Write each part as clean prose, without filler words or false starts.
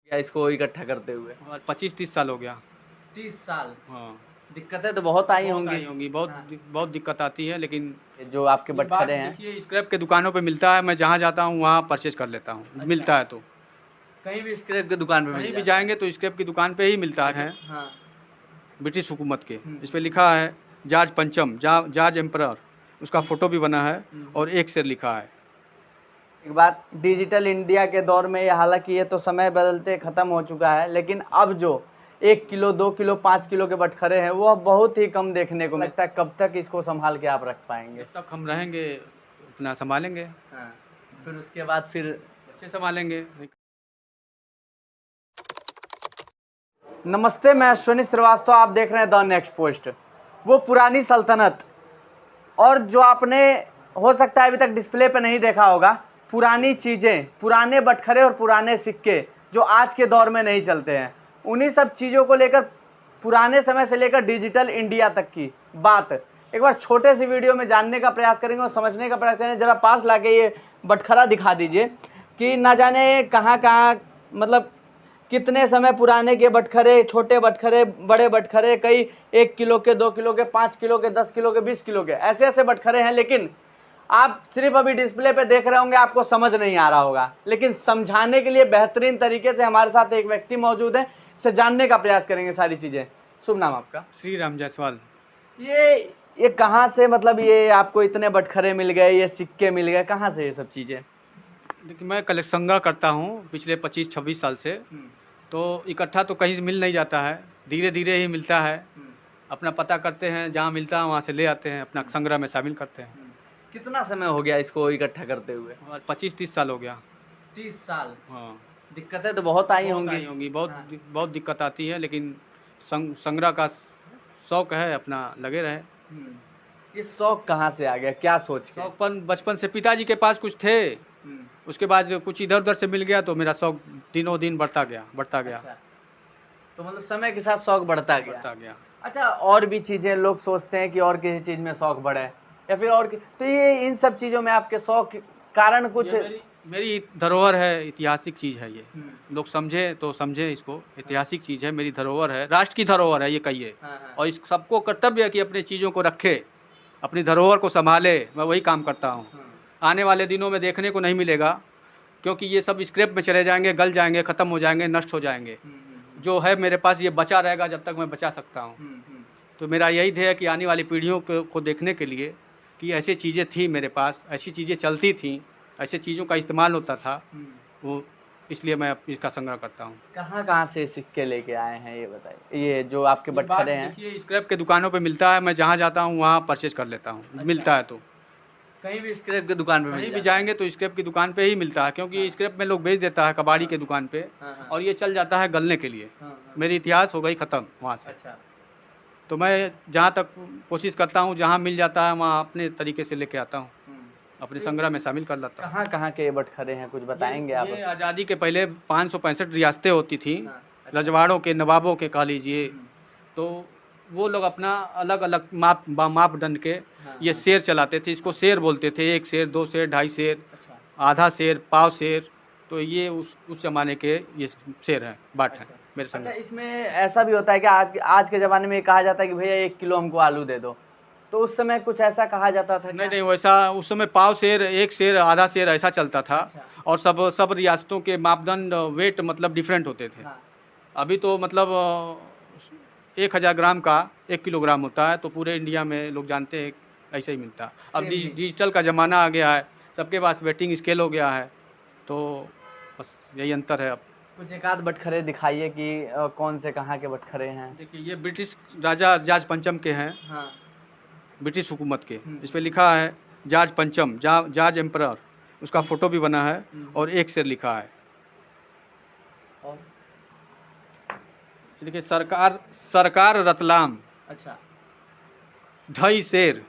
या इसको इकट्ठा करते हुए? और 25-30 साल हो गया। 30 साल। हाँ, दिक्कतें तो बहुत आई बहुत आई होंगी। होंगी, बहुत हाँ। बहुत दिक्कत आती है, लेकिन जो आपके ये बात बटखरे हैं। देखिए स्क्रैप के दुकानों पे मिलता है, मैं जहाँ जाता हूँ वहाँ परचेज़ कर लेता हूँ, अच्छा। मिलता है तो। कहीं भी स्क्रैप की दुकान पे मिल कहीं भी जाता है। जाएँगे तो स्क्रैप की दुकान पे ही मिलता है, हाँ। ब्रिटिश हुकूमत के। इस पे हुँ। लिखा है जॉर्ज पंचम, जॉर्ज एम्परर, उसका फ़ोटो भी बना है हुँ। और एक शेर लिखा है। एक बात डिजिटल इंडिया के दौर में ये हालाँकि ये तो समय बदलते ख़त्म हो चुका है, लेकिन अब जो 1 किलो, 2 किलो, 5 किलो के बटखरे हैं, वो अब बहुत ही कम देखने को लगता है। कब तक इसको सँभाल के आप रख पाएँगे? जब तक हम रहेंगे अपना सँभालेंगे, हाँ, फिर उसके बाद फिर बच्चे सँभालेंगे। नमस्ते, मैं अश्विनी श्रीवास्तव, आप देख रहे हैं द नेक्स्ट पोस्ट। वो पुरानी सल्तनत और जो आपने हो सकता है अभी तक डिस्प्ले पे नहीं देखा होगा, पुरानी चीज़ें, पुराने बटखरे और पुराने सिक्के जो आज के दौर में नहीं चलते हैं, उन्हीं सब चीज़ों को लेकर पुराने समय से लेकर डिजिटल इंडिया तक की बात एक बार छोटे से वीडियो में जानने का प्रयास करेंगे और समझने का प्रयास करेंगे। ज़रा पास लाके ये बटखरा दिखा दीजिए कि ना जाने कहाँ मतलब कितने समय पुराने के बटखरे, छोटे बटखरे, बड़े बटखरे, कई 1 किलो के, 2 किलो के, 5 किलो के, 10 किलो के, 20 किलो के, ऐसे-ऐसे बटखरे हैं। लेकिन आप सिर्फ अभी डिस्प्ले पे देख रहे होंगे, आपको समझ नहीं आ रहा होगा। लेकिन समझाने के लिए बेहतरीन तरीके से हमारे साथ एक व्यक्ति मौजूद है, इससे जानने का प्रयास करेंगे सारी चीज़ें। शुभ नाम आपका? श्री राम जायसवाल। ये कहाँ से मतलब ये आपको इतने बटखरे मिल गए, ये सिक्के मिल गए, कहाँ से ये सब चीज़ें? देखिए मैं संग्रह करता हूँ पिछले 25-26 साल से, तो इकट्ठा तो कहीं से मिल नहीं जाता है, धीरे-धीरे ही मिलता है। अपना पता करते हैं, जहाँ मिलता है वहाँ से ले आते हैं, अपना संग्रह में शामिल करते हैं। कितना समय हो गया इसको इकट्ठा करते हुए? और 25-30 साल हो गया। 30 साल। हाँ, दिक्कतें तो बहुत आई बहुत होंगी। आई होंगी, बहुत हाँ। बहुत दिक्कत आती है, लेकिन संग्रह का शौक है, अपना लगे रहे। ये शौक कहाँ से आ गया, क्या सोच के? शौकपन बचपन से पिताजी के पास कुछ थे, उसके बाद जो कुछ इधर-उधर से मिल गया तो मेरा शौक दिनों-दिन बढ़ता गया। अच्छा। तो मतलब समय के साथ शौक बढ़ता बढ़ता गया। अच्छा, और भी चीज़ें लोग सोचते हैं कि और किसी चीज़ में शौक बढ़े या फिर और तो ये इन सब चीज़ों में आपके शौक कारण कुछ? ये मेरी धरोहर है, ऐतिहासिक चीज़ है ये। लोग समझे तो समझे इसको, ऐतिहासिक चीज़ है, मेरी धरोहर है, राष्ट्र की धरोहर है ये कहिए। और इस सबको कर्तव्य है कि अपनी चीज़ों को रखे, अपनी धरोहर को सँभाले, मैं वही काम करता हूँ। आने वाले दिनों में देखने को नहीं मिलेगा, क्योंकि ये सब स्क्रैप में चले जाएँगे, गल जाएँगे, ख़त्म हो जाएँगे, नष्ट हो जाएँगे। जो है मेरे पास ये बचा रहेगा जब तक मैं बचा सकता हूँ। तो मेरा यही ध्येय है कि आने वाली पीढ़ियों को देखने के लिए कि ऐसी चीज़ें थी मेरे पास, ऐसी चीज़ें चलती थीं, ऐसे चीज़ों का इस्तेमाल होता था, वो इसलिए मैं इसका संग्रह करता हूँ। कहाँ-कहाँ से सिक्के लेके आए हैं ये बताइए? ये जो आपके बटखरे हैं। देखिए स्क्रैप के दुकानों पे मिलता है, मैं जहाँ जाता हूँ वहाँ परचेज़ कर लेता हूँ। अच्छा। मिलता है तो। कहीं भी स्क्रैप की दुकान पे मिल कहीं भी जाता है। जाएँगे तो स्क्रैप की दुकान पे ही मिलता है, क्योंकि स्क्रैप में लोग बेच देता है कबाड़ी के दुकान पे, और ये चल जाता है गलने के लिए। मेरी इतिहास हो गई ख़त्म वहाँ से। अच्छा। तो मैं जहाँ तक कोशिश करता हूँ, जहाँ मिल जाता है वहाँ अपने तरीके से लेके आता हूँ, अपने संग्रह में शामिल कर लेता हूँ। कहाँ-कहाँ के ये बटखरे हैं, कुछ बताएँगे आप? ये आज़ादी के पहले 565 रियासतें होती थी, अच्छा। रजवाड़ों के, नवाबों के कह लीजिए, तो वो लोग अपना अलग-अलग मापदंड के ये शेर चलाते थे। इसको शेर बोलते थे, 1 शेर, 2 शेर, ढाई शेर, आधा शेर, पाव शेर, तो ये उस ज़माने के ये शेर हैं, बाट हैं मेरे संग। अच्छा, इसमें ऐसा भी होता है कि आज के ज़माने में ये कहा जाता है कि भैया 1 किलो हमको आलू दे दो, तो उस समय कुछ ऐसा कहा जाता था क्या? नहीं, वैसा उस समय पाव शेर, 1 शेर, आधा शेर ऐसा चलता था। अच्छा। और सब रियासतों के मापदंड वेट मतलब डिफरेंट होते थे। हाँ। अभी तो मतलब 1000 ग्राम का 1 किलोग्राम होता है, तो पूरे इंडिया में लोग जानते हैं ऐसे ही मिलता है। अब डिजिटल का ज़माना आ गया है, सबके पास वेटिंग स्केल हो गया है, तो बस यही अंतर है अब। कुछ एक आध बटखरे दिखाइए कि कौन से कहाँ के बटखरे हैं? देखिए ये ब्रिटिश राजा जॉर्ज पंचम के हैं, हाँ। ब्रिटिश हुकूमत के। इस पे लिखा है जॉर्ज पंचम, जॉर्ज एम्परर, उसका फ़ोटो भी बना है और एक शेर लिखा है। और? देखिए सरकार रतलाम, अच्छा। ढाई शेर,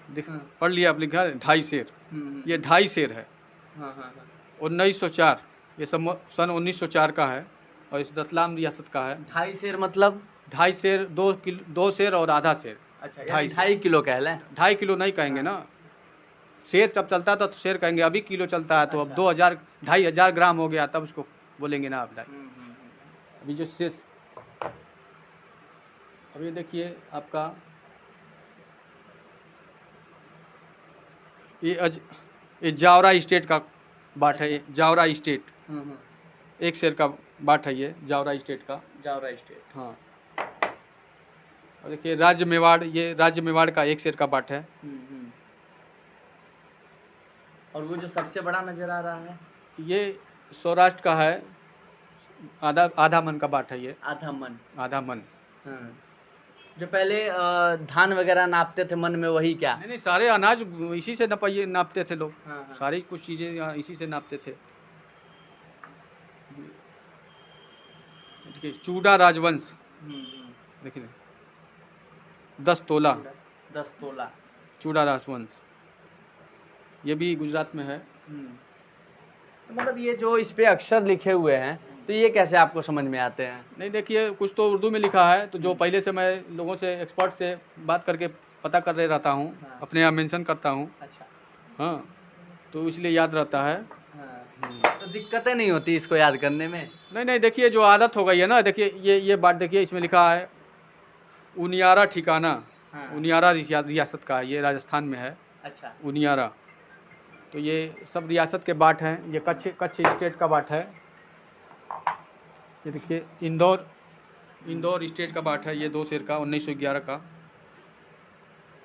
पढ़ लिया आप, लिखा है ढाई शेर, ये ढाई शेर है। 1904, ये सब सन 1904 का है और इस रतलाम रियासत का है। ढाई शेर मतलब? ढाई शेर, 2 शेर और आधा शेर। अच्छा, ढाई 2.5 किलो कह लें। 2.5 किलो नहीं कहेंगे ना, शेर जब चलता था तो शेर कहेंगे, अभी किलो चलता है तो अब 2000 2,500 ग्राम हो गया तब उसको बोलेंगे ना आप ढाई। अभी जो शेष, अब ये देखिए आपका ये जावरा स्टेट का बाट है, ये जावरा स्टेट एक शेर का बाट है, ये जावरा स्टेट का। जावरा स्टेट। हाँ, और देखिए राज्य मेवाड़, ये राज्य मेवाड़ का एक शेर का बाट है। और वो जो सबसे बड़ा नजर आ रहा है, ये सौराष्ट्र का है, आधा मन का बाट है ये। आधा मन। आधा मन। जो पहले धान वगैरह नापते थे मन में, वही क्या? नहीं, सारे अनाज इसी से नापते थे लोग। हाँ। सारी कुछ चीज़ें इसी से नापते थे। देखिए चूड़ा राजवंश, देखिए 10 तोला। 10 तोला चूड़ा राजवंश, ये भी गुजरात में है। तो मतलब ये जो इस पे अक्षर लिखे हुए हैं, तो ये कैसे आपको समझ में आते हैं? नहीं, देखिए कुछ तो उर्दू में लिखा है, तो जो पहले से मैं लोगों से, एक्सपर्ट से बात करके पता कर रहता हूँ। हाँ। अपने यहाँ मेंशन करता हूँ। अच्छा। हाँ, तो इसलिए याद रहता है। तो दिक्कतें नहीं होती इसको याद करने में? नहीं, देखिए जो आदत हो गई है ना, देखिए ये बात देखिए, इसमें लिखा है उनियारा ठिकाना। उनियारा रियासत का है, ये राजस्थान में है। अच्छा। उनियारा, तो ये सब रियासत के बाट हैं। ये कच्छ स्टेट का बाट है। ये देखिए इंदौर स्टेट का बाट है, ये 2 शेर का 1911 का।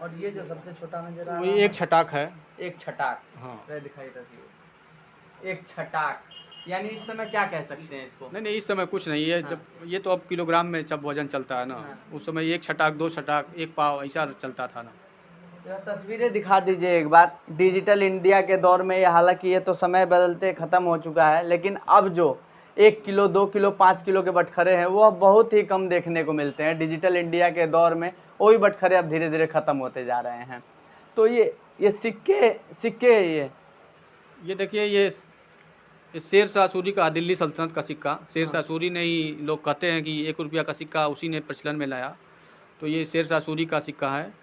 और ये जो सबसे छोटा नजर आ वो रहा है, एक छटाक है। एक छटाक। हाँ, दिखाई तस्वीर, एक छटाक। यानी इस समय क्या कह सकते हैं इसको? नहीं, इस समय कुछ नहीं है। हाँ। जब ये तो अब किलोग्राम में जब वजन चलता है ना, हाँ। उस समय 1 छटाक, 2 छटाक, 1 पाव ऐसा चलता था ना। तस्वीरें दिखा दीजिए एक बार। डिजिटल इंडिया के दौर में ये, हालांकि ये तो समय बदलते ख़त्म हो चुका है, लेकिन अब जो 1 किलो, 2 किलो, 5 किलो के बटखरे हैं, वो अब बहुत ही कम देखने को मिलते हैं। डिजिटल इंडिया के दौर में वही बटखरे अब धीरे धीरे ख़त्म होते जा रहे हैं। तो ये सिक्के ये देखिए, ये शेर शाह सूरी का, दिल्ली सल्तनत का सिक्का। शेर शाह सूरी ने ही, लोग कहते हैं कि 1 रुपया का सिक्का उसी ने प्रचलन में लाया। तो ये शेर शाह सूरी का सिक्का है।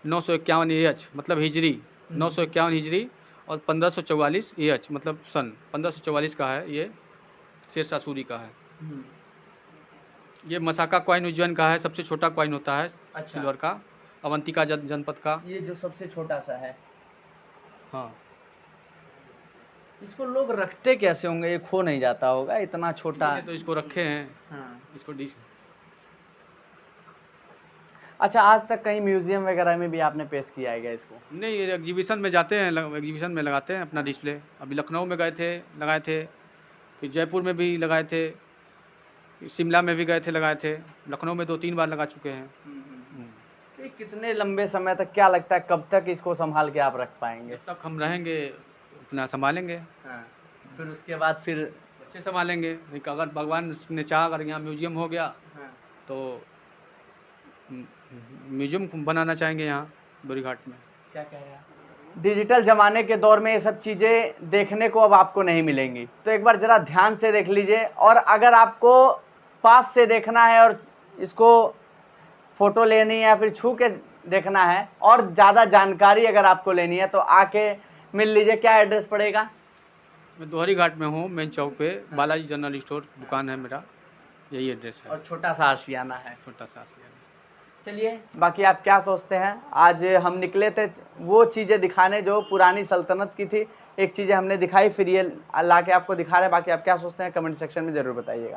951 AH मतलब हिजरी, 951 हिजरी, और 1544 AH मतलब सन 1544 का है। ये शेर शाह सूरी का है। ये मसाका कॉइन उज्जैन का है, सबसे छोटा कॉइन होता है। अच्छा। सिल्वर का, अवंतिका जनपद का। ये जो सबसे छोटा सा है। हाँ, इसको लोग रखते कैसे होंगे? ये खो नहीं जाता होगा इतना छोटा? इसलिए तो इसको रखे हैं। हाँ। इसको डिश। अच्छा, आज तक कहीं म्यूजियम वगैरह में भी आपने पेश किया है क्या इसको? नहीं, ये एग्जीबिशन में जाते हैं, एग्जीबिशन में लगाते हैं अपना डिस्प्ले। अभी लखनऊ में लगाए थे, फिर जयपुर में भी लगाए थे, शिमला में भी गए थे, लगाए थे। लखनऊ में 2-3 बार लगा चुके हैं। तो कितने लंबे समय तक, क्या लगता है कब तक इसको संभाल के आप रख पाएंगे? जब तक हम रहेंगे अपना संभालेंगे। हाँ। फिर उसके बाद फिर अच्छे संभालेंगे। अगर भगवान ने चाहा, अगर यहाँ म्यूजियम हो गया, हाँ। तो म्यूजियम बनाना चाहेंगे यहाँ बोरीघाट में। क्या कह रहे हैं? डिजिटल ज़माने के दौर में ये सब चीज़ें देखने को अब आपको नहीं मिलेंगी, तो एक बार ज़रा ध्यान से देख लीजिए। और अगर आपको पास से देखना है और इसको फ़ोटो लेनी है या फिर छू के देखना है, और ज़्यादा जानकारी अगर आपको लेनी है, तो आके मिल लीजिए। क्या एड्रेस पड़ेगा? मैं दोहरी घाट में हूँ, मेन चौक पे बालाजी जनरल स्टोर दुकान है मेरा, यही एड्रेस है। और छोटा सा आशियाना है। छोटा सा आशियाना। चलिए, बाकी आप क्या सोचते हैं? आज हम निकले थे वो चीज़ें दिखाने जो पुरानी सल्तनत की थी। एक चीज़ें हमने दिखाई, फिर ये ला के आपको दिखा रहे हैं। बाकी आप क्या सोचते हैं कमेंट सेक्शन में ज़रूर बताइएगा।